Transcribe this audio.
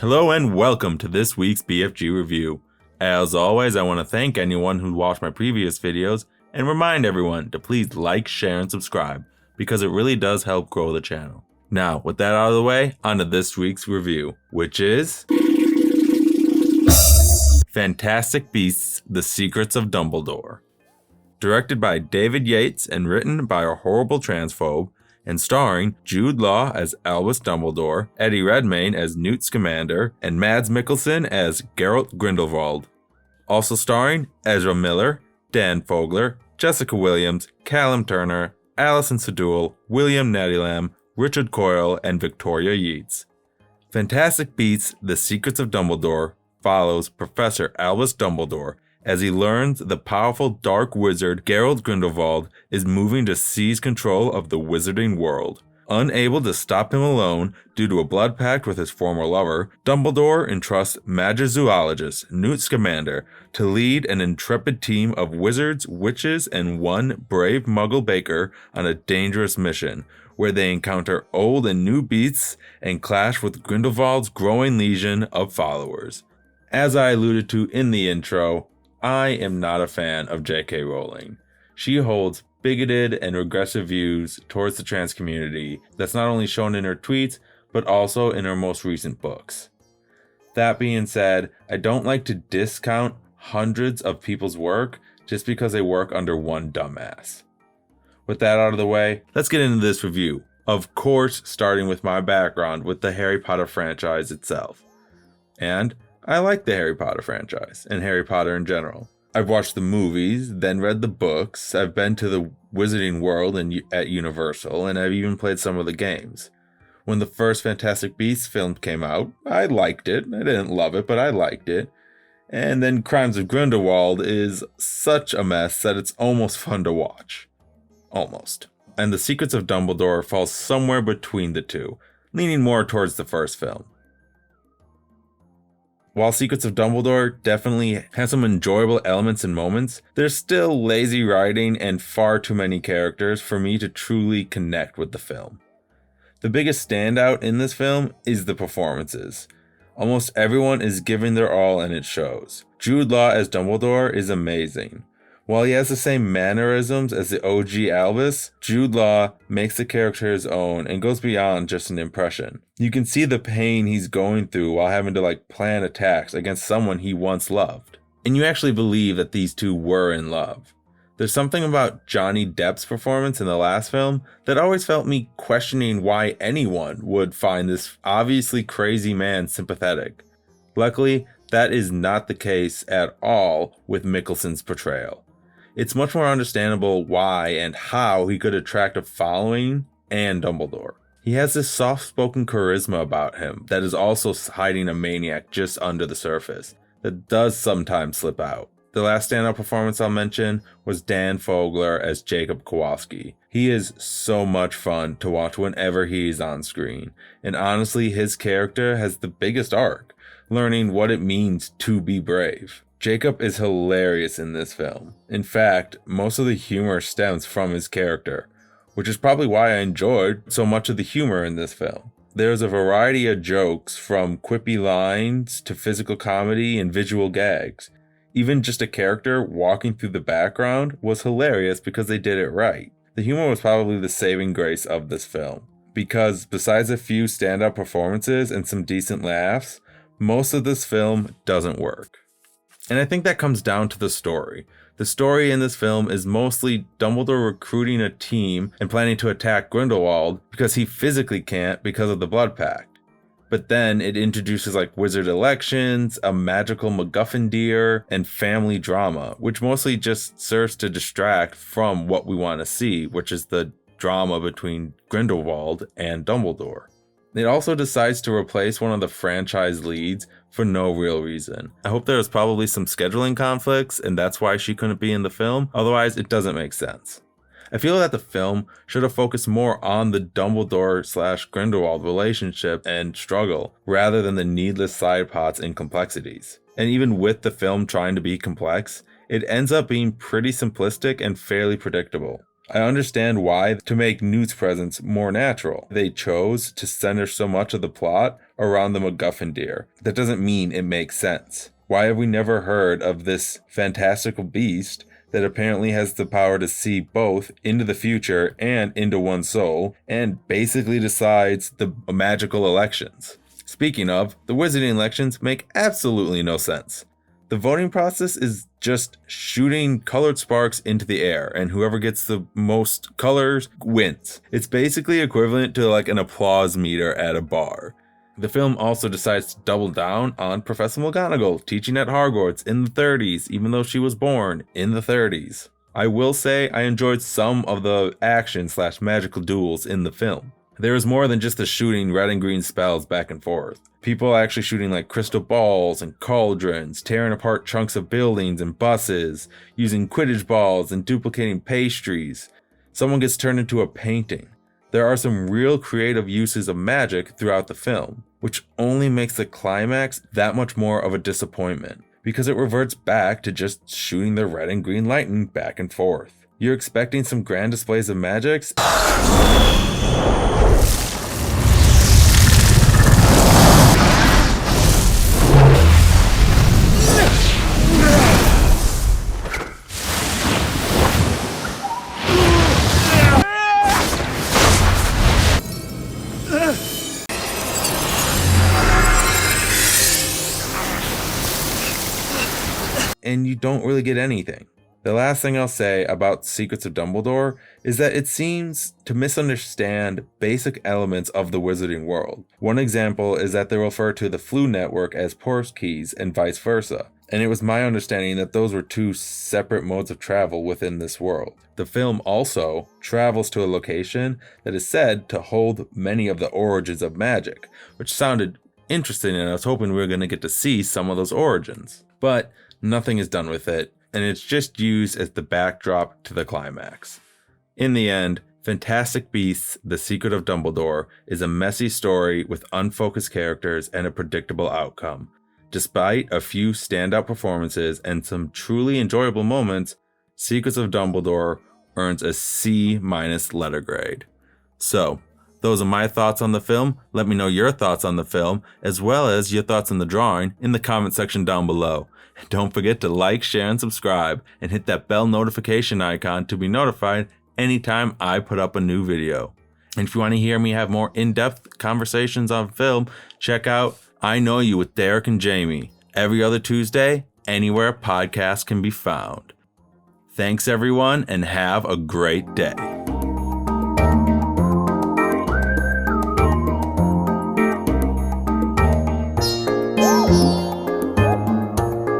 Hello and welcome to this week's BFG review. As always, I want to thank anyone who watched my previous videos and remind everyone to please like, share, and subscribe because it really does help grow the channel. Now, with that out of the way, on to this week's review, which is Fantastic Beasts: The Secrets of Dumbledore. Directed by David Yates and written by a horrible transphobe, and starring Jude Law as Albus Dumbledore, Eddie Redmayne as Newt Scamander, and Mads Mikkelsen as Geralt Grindelwald. Also starring Ezra Miller, Dan Fogler, Jessica Williams, Callum Turner, Alison Sedul, William Nadilam, Richard Coyle, and Victoria Yeats. Fantastic Beasts: The Secrets of Dumbledore follows Professor Albus Dumbledore as he learns the powerful dark wizard Geralt Grindelwald is moving to seize control of the wizarding world. Unable to stop him alone due to a blood pact with his former lover, Dumbledore entrusts magizoologist Newt Scamander to lead an intrepid team of wizards, witches, and one brave muggle baker on a dangerous mission, where they encounter old and new beasts and clash with Grindelwald's growing legion of followers. As I alluded to in the intro, I am not a fan of J.K. Rowling. She holds bigoted and regressive views towards the trans community that's not only shown in her tweets, but also in her most recent books. That being said, I don't like to discount hundreds of people's work just because they work under one dumbass. With that out of the way, let's get into this review. Of course, starting with my background with the Harry Potter franchise itself. And I like the Harry Potter franchise, and Harry Potter in general. I've watched the movies, then read the books, I've been to the Wizarding World at Universal, and I've even played some of the games. When the first Fantastic Beasts film came out, I liked it. I didn't love it, but I liked it. And then Crimes of Grindelwald is such a mess that it's almost fun to watch. Almost. And The Secrets of Dumbledore falls somewhere between the two, leaning more towards the first film. While Secrets of Dumbledore definitely has some enjoyable elements and moments, there's still lazy writing and far too many characters for me to truly connect with the film. The biggest standout in this film is the performances. Almost everyone is giving their all and it shows. Jude Law as Dumbledore is amazing. While he has the same mannerisms as the OG Albus, Jude Law makes the character his own and goes beyond just an impression. You can see the pain he's going through while having to plan attacks against someone he once loved. And you actually believe that these two were in love. There's something about Johnny Depp's performance in the last film that always felt me questioning why anyone would find this obviously crazy man sympathetic. Luckily, that is not the case at all with Mikkelsen's portrayal. It's much more understandable why and how he could attract a following and Dumbledore. He has this soft-spoken charisma about him that is also hiding a maniac just under the surface that does sometimes slip out. The last standout performance I'll mention was Dan Fogler as Jacob Kowalski. He is so much fun to watch whenever he's on screen, and honestly his character has the biggest arc, learning what it means to be brave. Jacob is hilarious in this film. In fact, most of the humor stems from his character, which is probably why I enjoyed so much of the humor in this film. There's a variety of jokes from quippy lines to physical comedy and visual gags. Even just a character walking through the background was hilarious because they did it right. The humor was probably the saving grace of this film, because besides a few standout performances and some decent laughs, most of this film doesn't work. And I think that comes down to the story. The story in this film is mostly Dumbledore recruiting a team and planning to attack Grindelwald because he physically can't because of the blood pact. But then it introduces wizard elections, a magical MacGuffin deer, and family drama, which mostly just serves to distract from what we want to see, which is the drama between Grindelwald and Dumbledore. It also decides to replace one of the franchise leads for no real reason. I hope there was probably some scheduling conflicts and that's why she couldn't be in the film, otherwise it doesn't make sense. I feel that the film should have focused more on the Dumbledore/Grindelwald relationship and struggle, rather than the needless side plots and complexities. And even with the film trying to be complex, it ends up being pretty simplistic and fairly predictable. I understand why to make Newt's presence more natural. They chose to center so much of the plot around the MacGuffin deer. That doesn't mean it makes sense. Why have we never heard of this fantastical beast that apparently has the power to see both into the future and into one's soul, and basically decides the magical elections? Speaking of, the wizarding elections make absolutely no sense. The voting process is just shooting colored sparks into the air, and whoever gets the most colors wins. It's basically equivalent to like an applause meter at a bar. The film also decides to double down on Professor McGonagall teaching at Hogwarts in the 30s, even though she was born in the 30s. I will say I enjoyed some of the action/magical duels in the film. There was more than just the shooting red and green spells back and forth. People actually shooting like crystal balls and cauldrons, tearing apart chunks of buildings and buses, using Quidditch balls and duplicating pastries. Someone gets turned into a painting. There are some real creative uses of magic throughout the film, which only makes the climax that much more of a disappointment, because it reverts back to just shooting the red and green lightning back and forth. You're expecting some grand displays of magics? And you don't really get anything. The last thing I'll say about Secrets of Dumbledore is that it seems to misunderstand basic elements of the wizarding world. One example is that they refer to the Flu Network as Portkeys and vice versa, and it was my understanding that those were two separate modes of travel within this world. The film also travels to a location that is said to hold many of the origins of magic, which sounded interesting, and I was hoping we were going to get to see some of those origins. But nothing is done with it, and it's just used as the backdrop to the climax. In the end, Fantastic Beasts: The Secret of Dumbledore is a messy story with unfocused characters and a predictable outcome. Despite a few standout performances and some truly enjoyable moments, Secrets of Dumbledore earns a C- letter grade. So, those are my thoughts on the film. Let me know your thoughts on the film, as well as your thoughts on the drawing in the comment section down below. Don't forget to like, share, and subscribe, and hit that bell notification icon to be notified anytime I put up a new video. And if you want to hear me have more in-depth conversations on film, check out I Know You with Derek and Jamie, every other Tuesday, anywhere podcasts can be found. Thanks everyone, and have a great day.